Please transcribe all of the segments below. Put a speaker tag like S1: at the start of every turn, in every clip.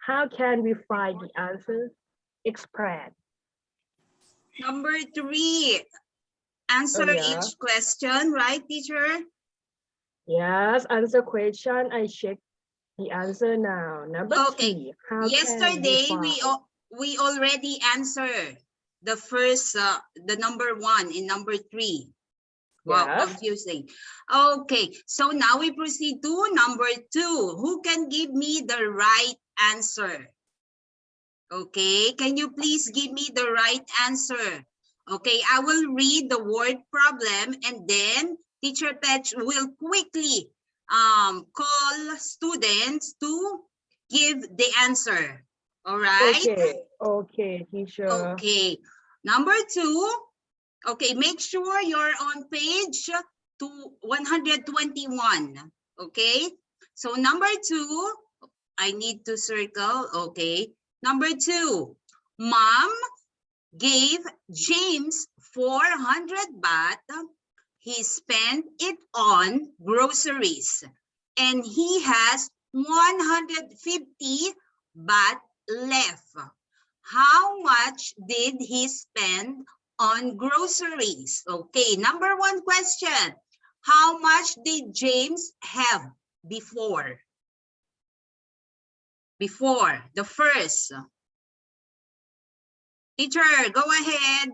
S1: How can we find the answer? Explain.
S2: Number 3, answer each question, right, teacher?
S1: Yes, answer question. I check the answer now. Number
S2: Okay.
S1: 3. How
S2: Yesterday
S1: can we find?
S2: we already answered the first the number 1 in number 3. Wow,
S1: Yes.
S2: confusing. Okay, so now we proceed to number 2. Who can give me the right answer? Okay, can you please give me the right answer? Okay, I will read the word problem and then Teacher Petch will quickly call students to give the answer. All right?
S1: Okay, teacher.
S2: Okay, number 2. Okay, make sure you're on page 121. Okay, so number 2, I need to circle. Okay, number 2, Mom gave James 400 baht. He spent it on groceries and he has 150 baht left. How much did he spend on groceries? Okay, number 1 question. How much did James have before? Before, the first. Teacher, go ahead.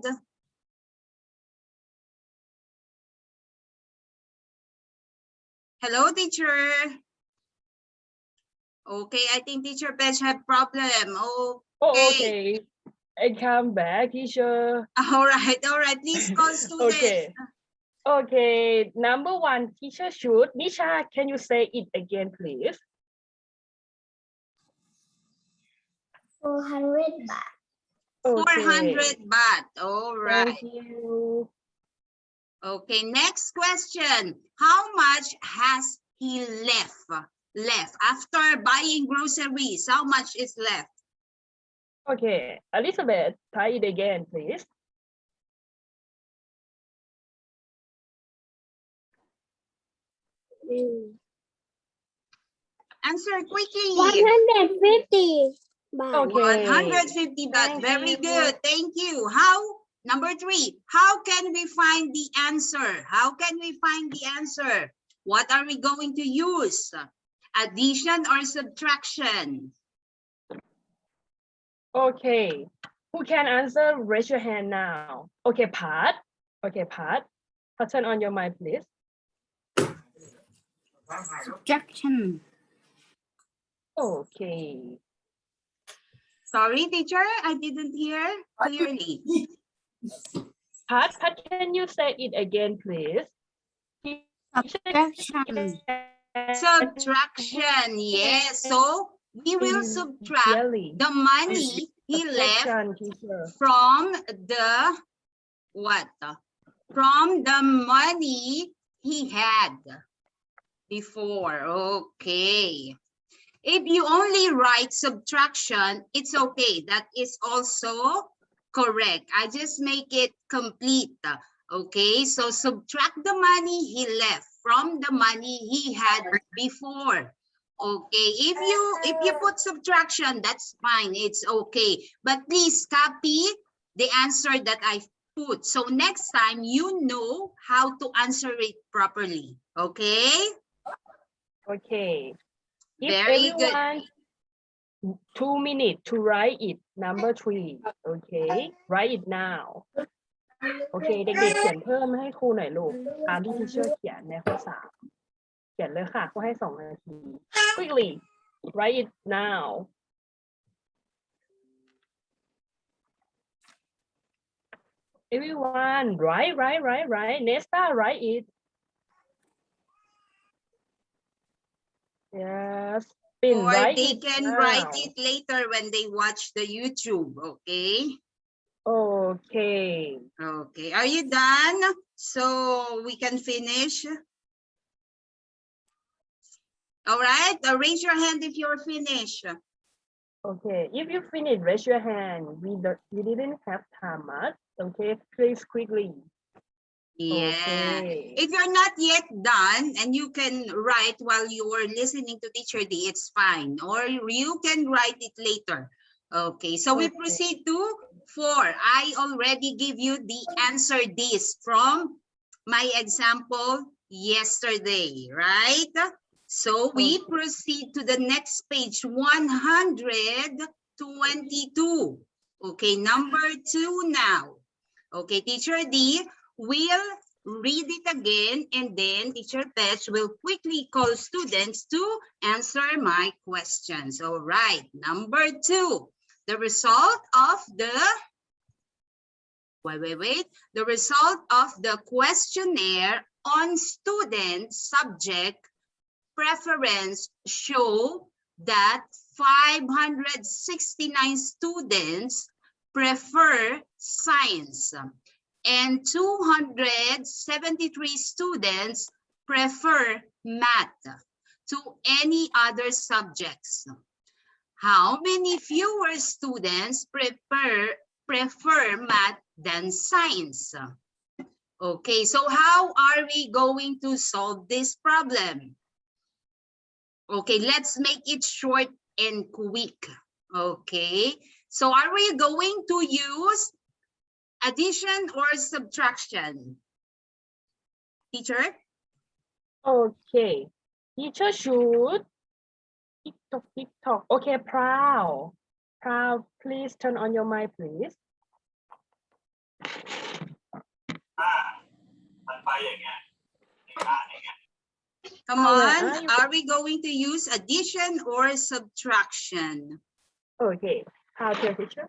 S2: Hello, teacher. Okay, I think Teacher Pesh had problem.
S1: Okay. I come back, teacher.
S2: All right. Please call students.
S1: Okay. Number 1, teacher should. Nisha, can you say it again, please?
S3: 400 baht.
S2: 400 baht. All right.
S1: Thank you.
S2: Okay, next question. How much has he left after buying groceries? How much is left?
S1: Okay, Elizabeth, try it again, please.
S2: Answer quickly.
S3: 150 baht.
S1: Okay.
S2: 150 baht.
S1: Thank
S2: Very
S1: you.
S2: good. Thank you. Number 3, how can we find the answer? How can we find the answer? What are we going to use? Addition or subtraction?
S1: Okay. Who can answer? Raise your hand now. Okay, Pat. Okay, Pat. Turn on your mic, please.
S3: Subtraction.
S1: Okay.
S2: Sorry, teacher, I didn't hear clearly.
S1: Pat, can you say it again, please?
S3: Subtraction.
S2: Subtraction, yes. So we will subtract the money he left from the what? From the money he had before. Okay. If you only write subtraction, it's okay. That is also correct. I just make it complete. Okay, so subtract the money he left from the money he had before. Okay, if you put subtraction, that's fine. It's okay. But please copy the answer that I put. So next time you know how to answer it properly. Okay?
S1: Okay. Give
S2: Very
S1: everyone
S2: good.
S1: 2 minutes to write it. Number 3. Okay. Write it now. โอเคเด็กๆเขียนเพิ่มให้ครูหน่อยลูกตามที่ทีเชอร์เขียนในข้อ3เขียนเลยค่ะก็ให้2 นาที quickly write it now everyone write Nesta write it yes
S2: or they can write it later when they watch the YouTube. Okay.
S1: Okay.
S2: Okay. Are you done? So we can finish. All right. Raise your hand if you're finished.
S1: Okay. If you finish, raise your hand. We didn't have time much. Okay. Please quickly.
S2: Yeah.
S1: Okay.
S2: If you're not yet done and you can write while you're listening to Teacher D, it's fine. Or you can write it later. Okay, so we
S1: Okay.
S2: proceed to 4. I already give you the answer this from my example yesterday, right? So we proceed to the next page, 122. Okay, number 2 now. Okay, Teacher D will read it again, and then Teacher Pech will quickly call students to answer my questions. All right, number 2, the result of the, the result of the questionnaire on student subject preference show that 569 students prefer science and 273 students prefer math to any other subjects. How many fewer students prefer math than science? Okay, so how are we going to solve this problem? Okay, let's make it short and quick. Okay, so are we going to use addition or subtraction? Teacher?
S1: Okay. Teacher should. TikTok, TikTok. Okay, proud. Proud, please turn on your mic, please.
S2: Come on, are we going to use addition or subtraction?
S1: Okay, how to teacher?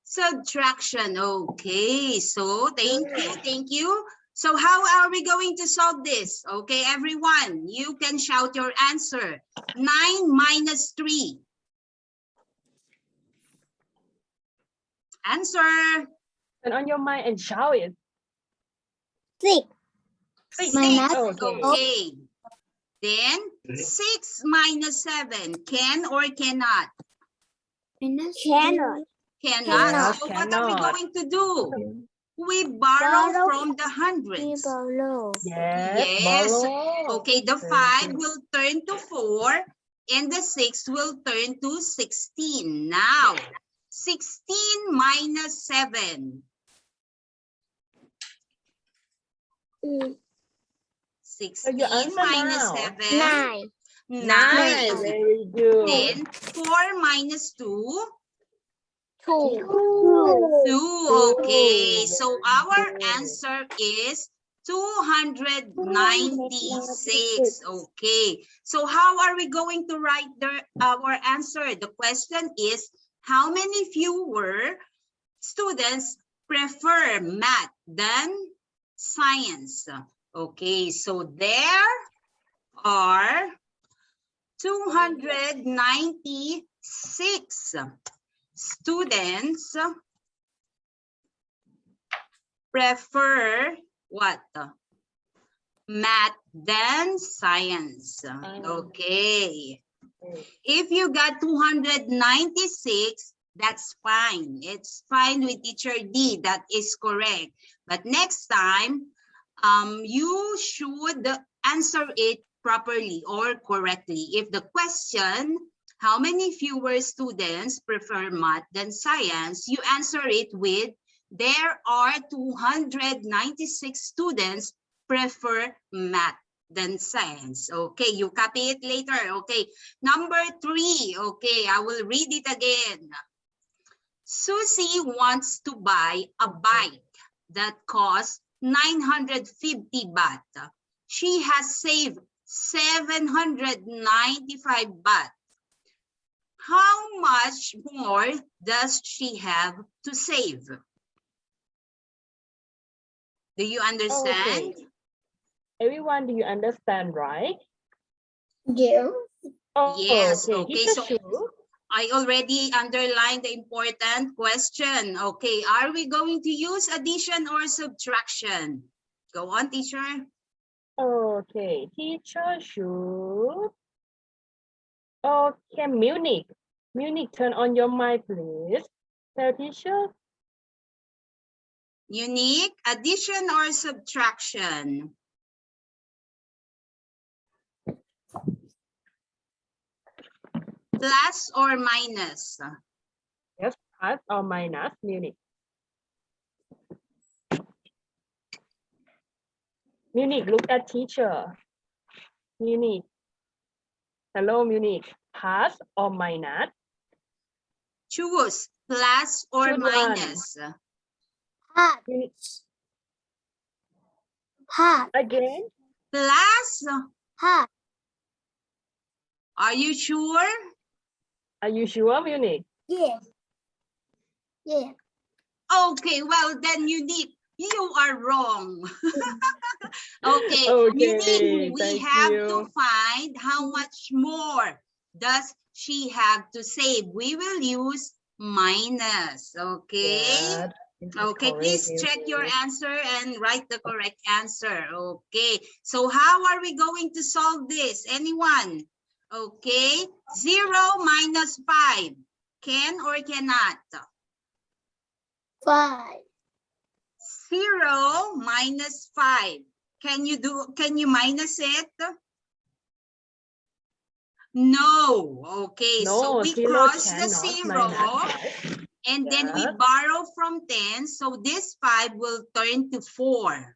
S2: Subtraction, okay. So thank you. So how are we going to solve this? Okay, everyone, you can shout your answer. 9 minus 3. Answer.
S1: Turn on your mic and shout it.
S3: 6.
S2: 6,
S3: Minus
S2: okay. Then 6 minus 7, can or cannot?
S3: Cannot.
S2: Cannot. So what are we going to do? We borrow from the hundreds.
S1: Yes,
S2: Yes.
S1: borrow.
S2: Okay, the 5 will turn to 4 and the 6 will turn to 16. Now, 16 minus 7. 16 minus 7.
S3: 9.
S2: 9.
S1: Very good.
S2: Then 4 minus 2.
S3: 2.
S2: 2. Okay, so our answer is 296. Okay, so how are we going to write our answer? The question is, how many fewer students prefer math than science? Okay, so there are 296 students prefer what? Math than science. Okay. If you got 296, that's fine. It's fine with Teacher D. That is correct. But next time, you should answer it properly or correctly. If the question, how many fewer students prefer math than science, you answer it with, there are 296 students prefer math than science. Okay, you copy it later. Okay, number 3. Okay, I will read it again. Susie wants to buy a bike that costs 950 baht. She has saved 795 baht. How much more does she have to save? Do you understand?
S1: Okay. Everyone, do you understand, right?
S3: Yeah.
S1: Oh,
S2: Yes,
S1: okay.
S2: okay,
S1: Teacher
S2: so
S1: should.
S2: I already underlined the important question. Okay, are we going to use addition or subtraction? Go on, teacher.
S1: Okay, teacher should. Okay, Munich. Munich, turn on your mic, please. Tell teacher.
S2: Unique, addition or subtraction? Plus or minus?
S1: Yes, plus or minus, Munich. Munich, look at teacher. Munich. Hello, Munich. Plus or minus?
S2: Choose plus or
S1: Choose one.
S2: minus.
S3: Part.
S1: Munich.
S3: Part.
S1: Again?
S2: Plus.
S3: Part.
S2: Are you sure?
S1: Are you sure, Munich?
S3: Yes. Yes.
S2: Okay, well then you are wrong. Okay,
S1: Okay,
S2: we
S1: thank
S2: have
S1: you.
S2: to find how much more does she have to save. We will use minus, okay?
S1: Yeah, this is
S2: Okay,
S1: correct,
S2: please check your
S1: Munich.
S2: answer and write the correct answer. Okay, so how are we going to solve this? Anyone? Okay, 0 minus 5. Can or cannot?
S3: 5.
S2: 0 minus 5. Can you minus it? No. Okay, so
S1: No,
S2: we
S1: 0
S2: cross the
S1: cannot
S2: 0
S1: minus 5.
S2: and then we
S1: Yes.
S2: borrow from 10. So this 5 will turn to 4.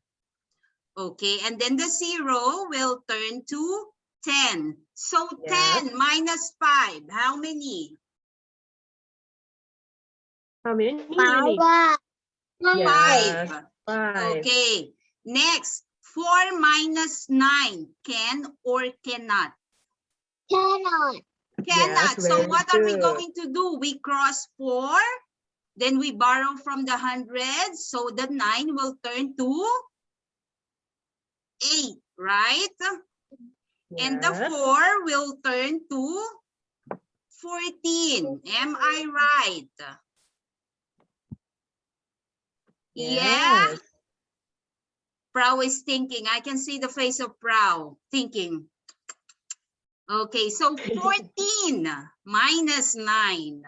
S2: Okay, and then the 0 will turn to 10. So
S1: Yes.
S2: 10 minus 5, how many?
S1: How many, Munich?
S3: 5.
S1: Yes,
S2: 5.
S1: 5.
S2: Okay, next, 4 minus 9, can or cannot?
S3: Cannot.
S2: Cannot.
S1: Yes,
S2: So
S1: very
S2: what are we
S1: good.
S2: going to do? We cross 4, then we borrow from the 100, so the 9 will turn to 8, right? And the
S1: Yes.
S2: 4 will turn to 14. Am I right? Yeah?
S1: Yes.
S2: Prao is thinking. I can see the face of Prao thinking. Okay, so 14 minus 9.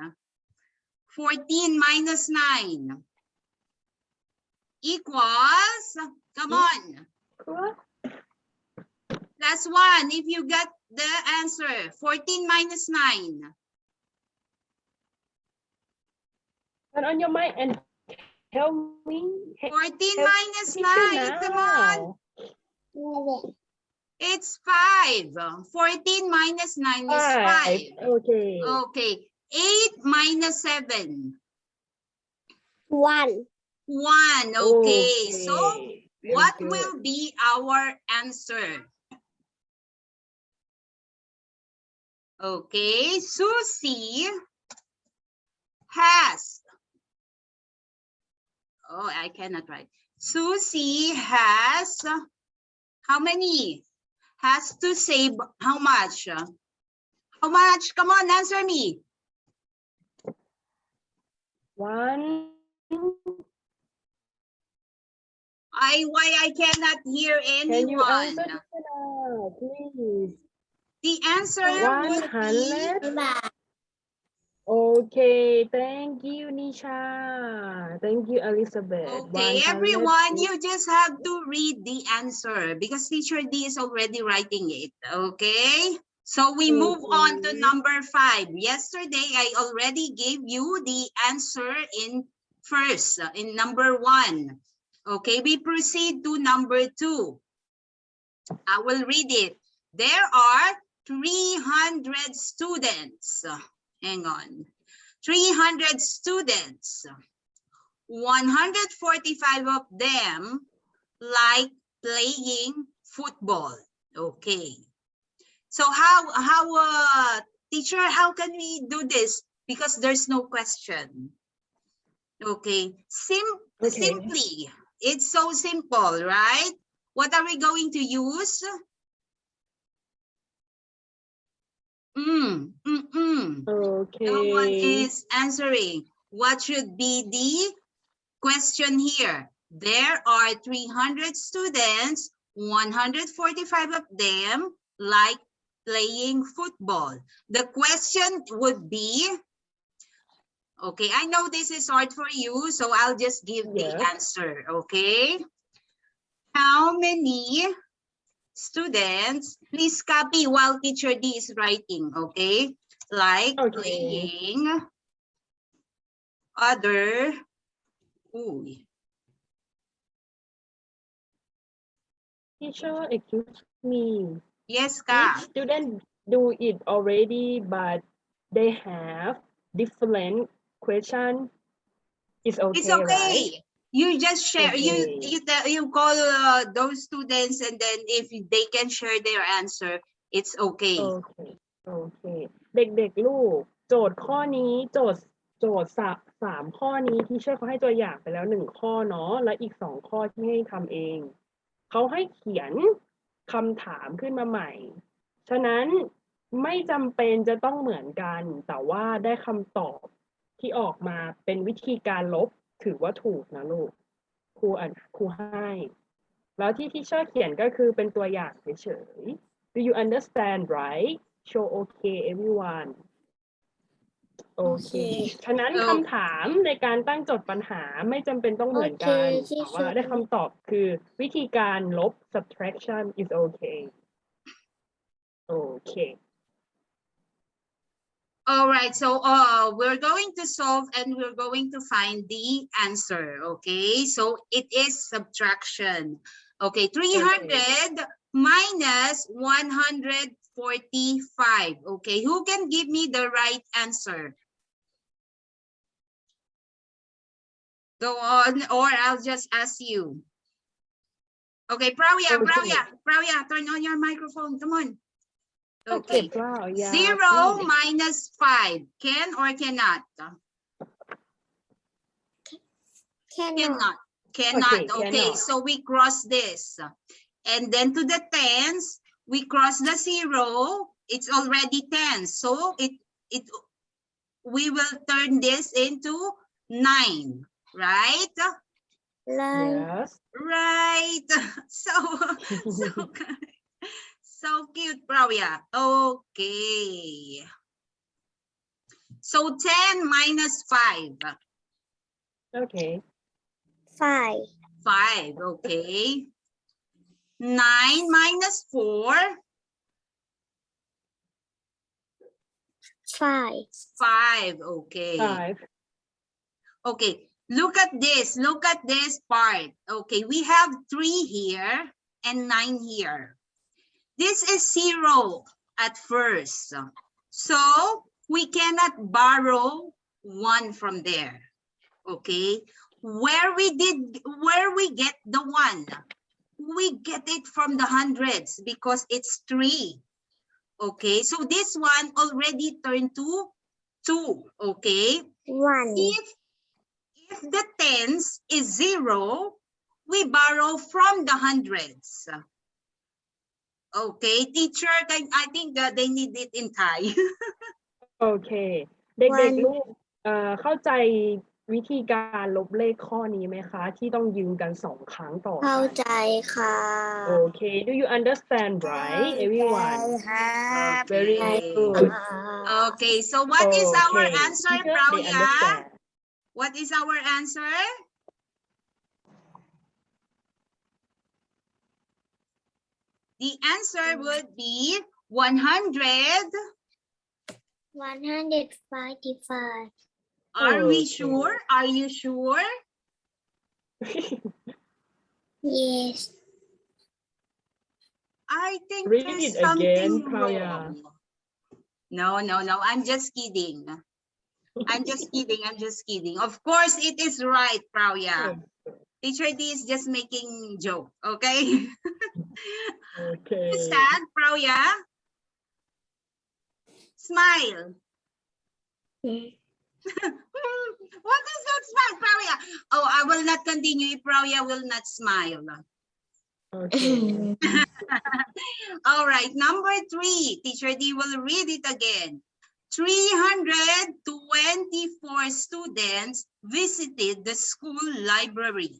S2: 14 minus 9 equals, come on,
S1: Good.
S2: plus 1 if you got the answer. 14 minus 9.
S1: Turn on your mic and tell me.
S2: 14
S1: Tell
S2: minus
S1: teacher
S2: 9, come on.
S1: now.
S2: It's 5. 14 minus 9 is 5.
S1: Okay.
S2: Okay, 8 minus 7.
S3: 1.
S2: 1. Okay, so
S1: Very
S2: what
S1: good.
S2: will be our answer? Okay, Susie has, oh, I cannot write. Susie has, how many? Has to save how much? How much? Come on, answer me.
S1: 1.
S2: Why I cannot hear
S1: Can you answer
S2: anyone?
S1: this now, please?
S2: The answer would be
S1: 100. Okay, thank you, Nisha. Thank you, Elizabeth.
S2: okay,
S1: 100
S2: everyone,
S1: is-
S2: you just have to read the answer because teacher D is already writing it. Okay, so we move on to number 5. Yesterday, I already gave you the answer in first, in number 1. Okay, we proceed to number 2. I will read it. There are 300 students. Hang on. 300 students. 145 of them like playing football. Okay. So how teacher, how can we do this? Because there's no question. Okay. Simply, it's so simple, right? What are we going to use?
S1: Okay.
S2: No one is answering. What should be the question here? There are 300 students, 145 of them like playing football. The question would be, Okay, I know this is hard for you, so I'll just give the
S1: Yes.
S2: answer, okay? How many students, please copy while teacher D is writing, okay? Like
S1: Okay.
S2: playing other, ooh,
S1: Teacher, excuse me.
S2: yes,
S1: If
S2: Ka.
S1: students do it already, but they have different question, it's okay,
S2: It's okay.
S1: right?
S2: You just share,
S1: Okay.
S2: you call those students, and then if they can share their answer, it's okay.
S1: โอเค โอเค เด็กๆลูก โจทย์ข้อนี้โจทย์สามข้อนี้ที่เชื่อเขาให้ตัวอย่างไปแล้วหนึ่งข้อเนาะ และอีกสองข้อที่ให้ทำเอง เขาให้เขียนคำถามขึ้นมาใหม่ ฉะนั้นไม่จำเป็นจะต้องเหมือนกัน แต่ว่าได้คำตอบที่ออกมาเป็นวิธีการลบถือว่าถูกนะลูก ครูให้ แล้วที่เชื่อเขียนก็คือเป็นตัวอย่างเฉยๆ Do you understand right Show okay everyone โอเค ฉะนั้นคำถามในการตั้งโจทย์ปัญหาไม่จำเป็นต้องเหมือนกัน แต่ว่าได้คำตอบคือวิธีการลบ subtraction is okay โอเค
S2: All right, so we're going to solve and we're going to find the answer, okay? So it is subtraction. Okay, 300 minus 145. Okay, who can give me the right answer? Go on, or I'll just ask you. Okay, Pravya, turn on your microphone, come on. Okay, 0 minus 5, can or cannot? Cannot. Okay,
S1: cannot.
S2: so we cross this. And then to the tens, we cross the 0. It's already 10. So we will turn this into 9, right?
S1: Yes.
S2: Right. So cute, Pravya. Okay. So 10 minus 5.
S1: Okay.
S3: 5.
S2: 5, okay. 9 minus 4.
S3: 5.
S2: 5, okay.
S1: 5.
S2: Okay, look at this part. Okay, we have 3 here and 9 here. This is 0 at first. So we cannot borrow 1 from there. Okay, where we get the 1? We get it from the hundreds because it's 3. Okay, so this one already turned to 2. Okay,
S3: 1.
S2: If the tens is 0, we borrow from the hundreds. Okay, teacher, I think that they need it in Thai.
S1: โอเค เด็กๆลูกเข้าใจวิธีการลบเลขข้อนี้ไหมคะ ที่ต้องยืมกัน2 ครั้งต่อกัน
S3: เข้าใจค่ะ
S1: โอเค Do you understand right everyone Very good
S2: Okay, so what is our
S1: Okay.
S2: answer,
S1: Teacher, they
S2: Pravya?
S1: understand.
S2: What is our answer? The answer would be 100.
S3: 155.
S2: Are we
S1: Okay.
S2: sure? Are you sure?
S3: Yes.
S2: I think
S1: Read
S2: there's
S1: it
S2: something
S1: again, Pravya.
S2: wrong. No. I'm just kidding. I'm just kidding. Of course, it is right, Pravya. Teacher D is just making joke, okay?
S1: Okay.
S2: Understand, Pravya? Smile. What is that smile, Pravya? Oh, I will not continue if Pravya will not smile.
S1: Okay.
S2: All right, number 3. Teacher D will read it again. 324 students visited the school library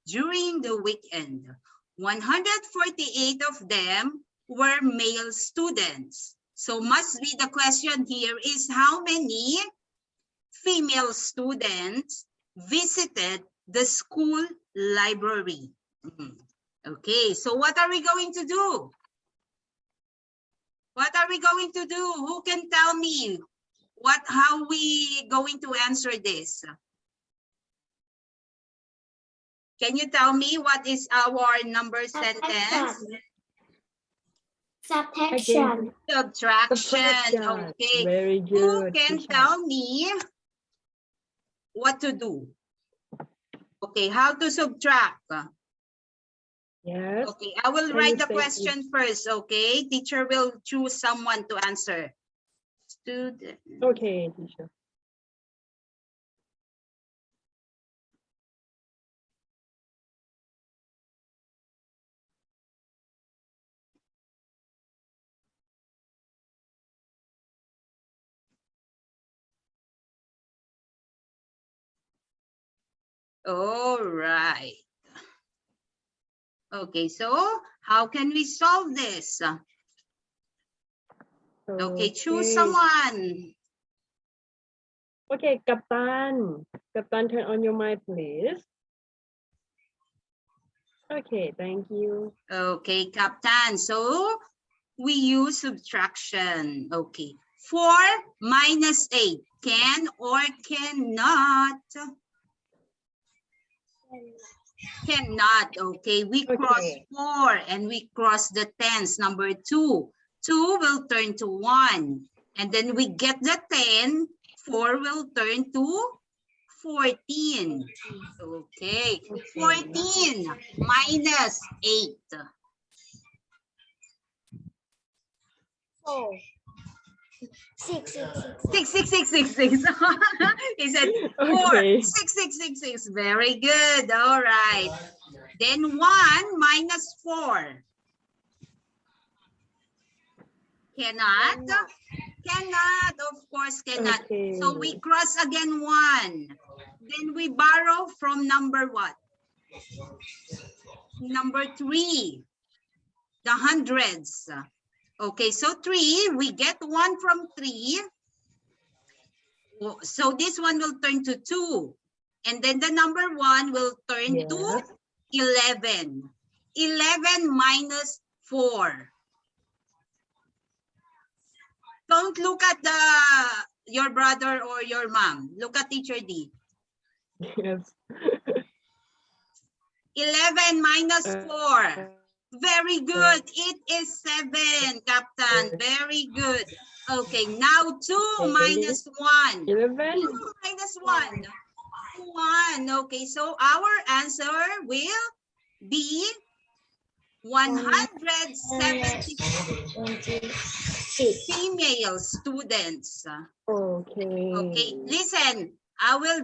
S2: during the weekend. 148 of them were male students. So must be the question here is how many female students visited the school library. Okay, so what are we going to do? What are we going to do? Who can tell me how we going to answer this? Can you tell me what is our number sentence?
S3: Subtraction.
S2: Subtraction. Okay.
S1: Very good.
S2: Who can
S1: teacher.
S2: tell me what to do? Okay, how to subtract?
S1: Yes.
S2: Okay, I will
S1: Can
S2: write
S1: you
S2: the
S1: say
S2: question first, okay? Teacher will choose someone to answer. Student.
S1: Okay, teacher.
S2: All right. Okay, so how can we solve this? Okay, choose someone.
S1: Okay, Captain. Captain, turn on your mic, please. Okay, thank you.
S2: Okay, Captain. So we use subtraction. Okay. 4 minus 8. Can or cannot? Cannot. Okay. We cross 4 and we cross the tens. Number 2. 2 will turn to 1. And then we get the 10. 4 will turn to 14. Okay. 14 minus 8.
S3: 4. 6.
S2: 6. He said 4.
S1: Okay.
S2: 6. Very good. All right. Then 1 minus 4. Cannot. Cannot. Of course, cannot.
S1: Okay.
S2: So we cross again 1. Then we borrow from number what? Number 3. The hundreds. Okay, so 3, we get 1 from 3. So this one will turn to 2. And then the number 1 will turn to 11. 11 minus 4. Don't look at your brother or your mom. Look at teacher D.
S1: Yes.
S2: 11 minus 4. Very good. It is 7, Captain. Very good. Okay, now 2 minus 1.
S1: 11.
S2: 2 minus 1. 1. Okay, so our answer will be 170 female students.
S1: Okay.
S2: Okay, listen, I will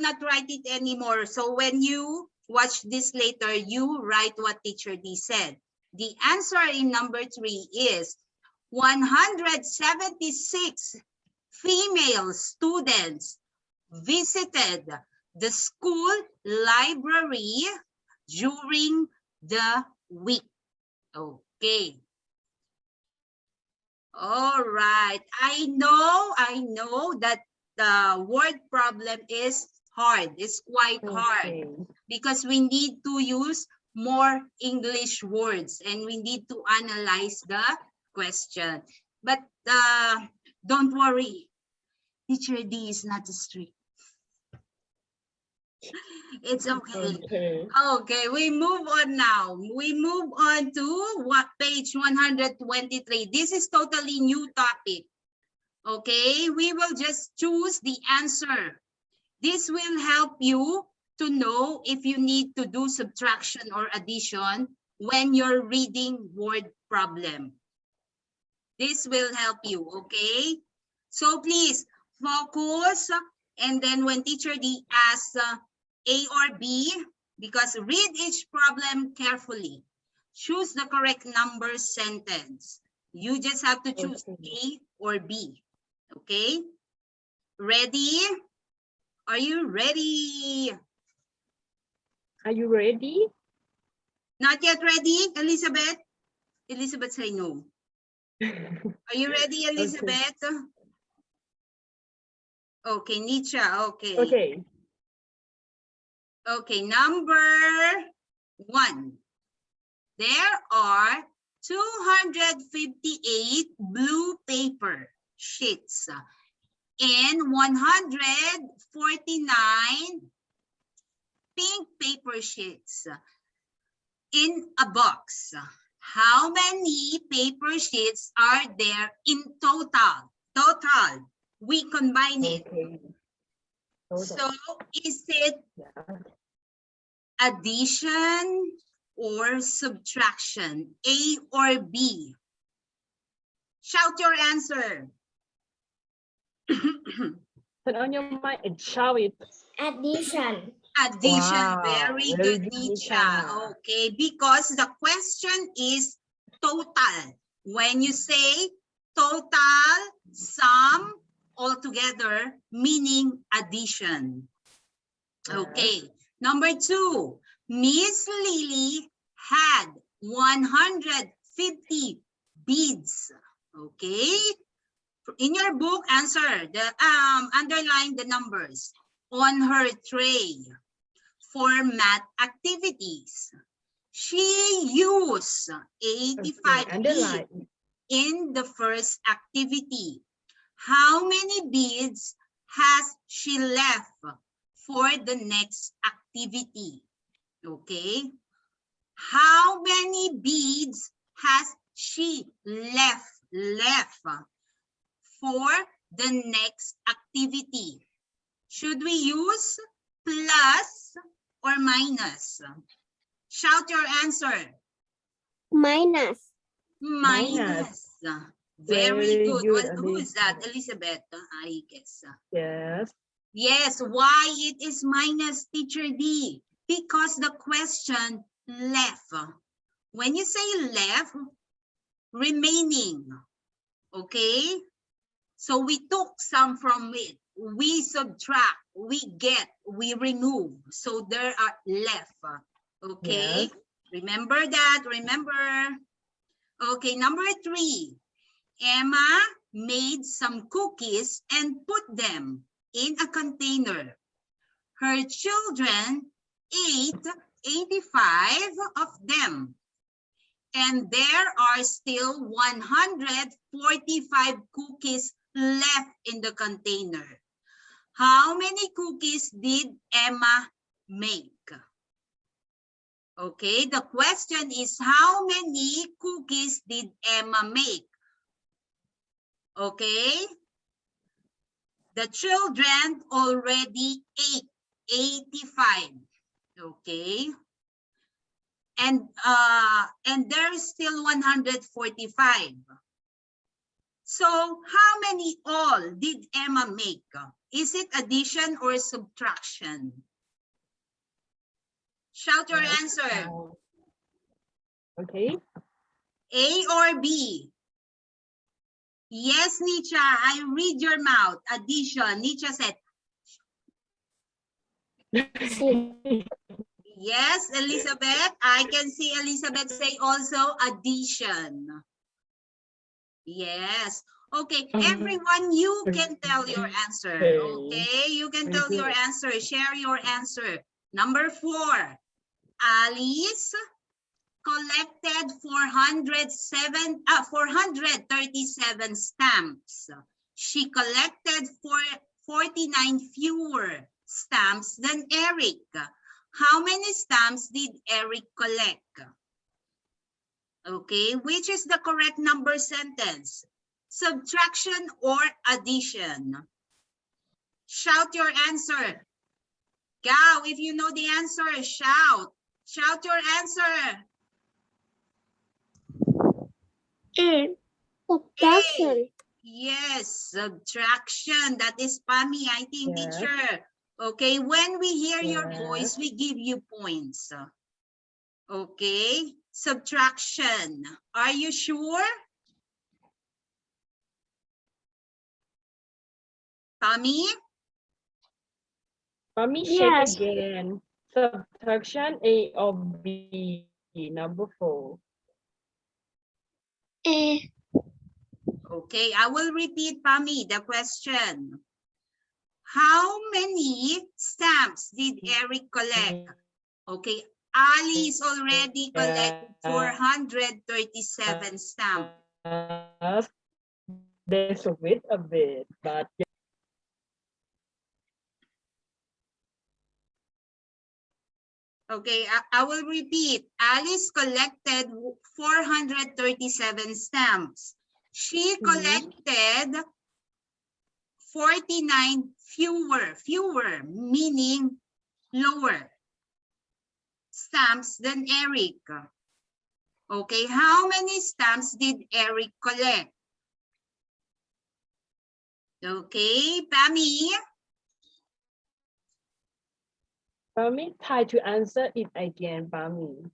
S2: not write it anymore. So when you watch this later, you write what teacher D said. The answer in number 3 is 176 female students visited the school library during the week. Okay. All right. I know that the word problem is hard. It's quite hard because we need to use more English words and we need to analyze the question. But don't worry. Teacher D is not strict. It's okay. Okay, we move on now. We move on to page 123. This is totally new topic. Okay, we will just choose the answer. This will help you to know if you need to do subtraction or addition when you're reading word problem. This will help you, okay? So please focus, and then when teacher D asks A or B, because read each problem carefully. Choose the correct number sentence. You just have to choose A or B. Okay? Ready? Are you ready?
S1: Are you ready?
S2: Not yet ready, Elizabeth? Elizabeth say no. Are you ready, Elizabeth? Okay, Nietzsche, okay.
S1: Okay.
S2: Okay, number 1. There are 258 blue paper sheets and 149 pink paper sheets in a box. How many paper sheets are there in total? Total. We combine it.
S1: Okay.
S2: So is it
S1: Yeah.
S2: addition or subtraction? A or B? Shout your answer.
S1: Turn on your mic and shout it.
S3: Addition.
S2: Addition.
S1: Wow,
S2: Very
S1: very
S2: good,
S1: good,
S2: Nietzsche.
S1: Nisha.
S2: Okay, because the question is total. When you say total, sum, altogether, meaning addition. Okay, number 2, Miss Lily had 150 beads. Okay, in your book, answer the underline the numbers on her tray for math activities. She used 85
S1: Okay,
S2: beads
S1: underline.
S2: in the first activity. How many beads has she left for the next activity? Okay. How many beads has she left for the next activity? Should we use plus or minus? Shout your answer.
S3: Minus.
S2: Minus. Very
S1: Very
S2: good.
S1: good,
S2: Well, who is that?
S1: Elizabeth.
S2: Elizabeth, I guess.
S1: Yes.
S2: Yes, why it is minus, Teacher D? Because the question left. When you say left, remaining. Okay? So we took some from it. We subtract, we get, we remove. So there are left. Okay?
S1: Yes.
S2: Remember that, remember. Okay, number 3. Emma made some cookies and put them in a container. Her children ate 85 of them. And there are still 145 cookies left in the container. How many cookies did Emma make? Okay, the question is how many cookies did Emma make? Okay, the children already ate 85. Okay, and there is still 145. So how many all did Emma make? Is it addition or subtraction? Shout your answer.
S1: Okay.
S2: A or B? Yes, Nietzsche, I read your mouth. Addition. Nietzsche said, yes, Elizabeth. I can see Elizabeth say also addition. Yes. Okay, everyone, you can tell your answer. Okay, you can tell your answer. Share your answer. Number 4, Alice collected 437 stamps. She collected 49 fewer stamps than Eric. How many stamps did Eric collect? Okay, which is the correct number sentence? Subtraction or addition? Shout your answer. Gao, if you know the answer, shout. Shout your answer.
S3: Subtraction.
S2: Yes, subtraction. That is Pami, I think,
S1: Yes.
S2: teacher. Okay, when we hear your
S1: Yes.
S2: voice, we give you points. Okay, subtraction. Are you sure? Pami?
S1: Let me
S3: Yes.
S1: check again. Subtraction A or B, number 4.
S3: A.
S2: Okay, I will repeat, Pami, the question. How many stamps did Eric collect? Okay, Alice already collected 437 stamps.
S1: There's a bit of it, but
S2: Okay, I will repeat. Alice collected 437 stamps. She collected 49 fewer, meaning lower stamps than Eric. Okay, how many stamps did Eric collect? Okay, Pammy.
S1: Bami, try to answer it again, Bami.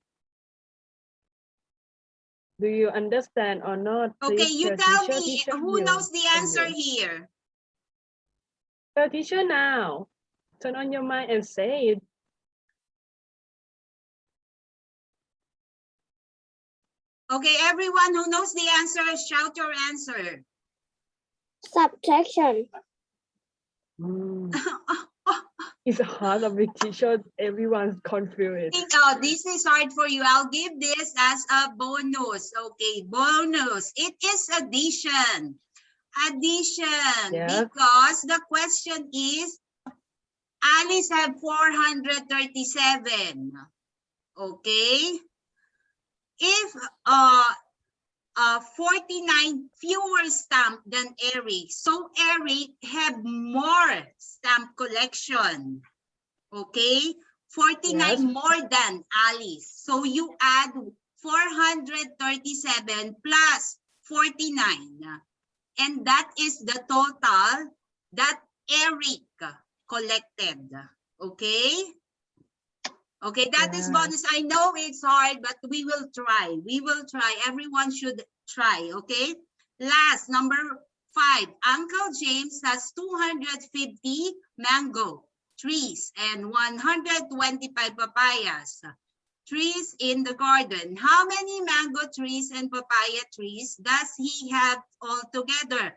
S1: Do you understand or not?
S2: Okay,
S1: Please
S2: you tell me who
S1: will
S2: knows the
S1: tell
S2: answer
S1: you.
S2: here.
S1: Tell teacher now. Turn on your mic and say it.
S2: Okay, everyone who knows the answer, shout your answer.
S3: Subtraction.
S1: It's hard of a teacher. Everyone's confused.
S2: Oh, this is hard for you. I'll give this as a bonus. Okay, bonus. It is addition. Addition.
S1: Yeah.
S2: Because the question is, Alice had 437. Okay. If 49 fewer stamp than Eric, so Eric have more stamp collection. Okay, 49 more than Alice. So you add 437 plus 49. And that is the total that Eric collected. Okay? Okay, that is bonus. I know it's hard, but we will try. We will try. Everyone should try, okay? Last, number 5. Uncle James has 250 mango trees and 125 papayas trees in the garden. How many mango trees and papaya trees does he have altogether?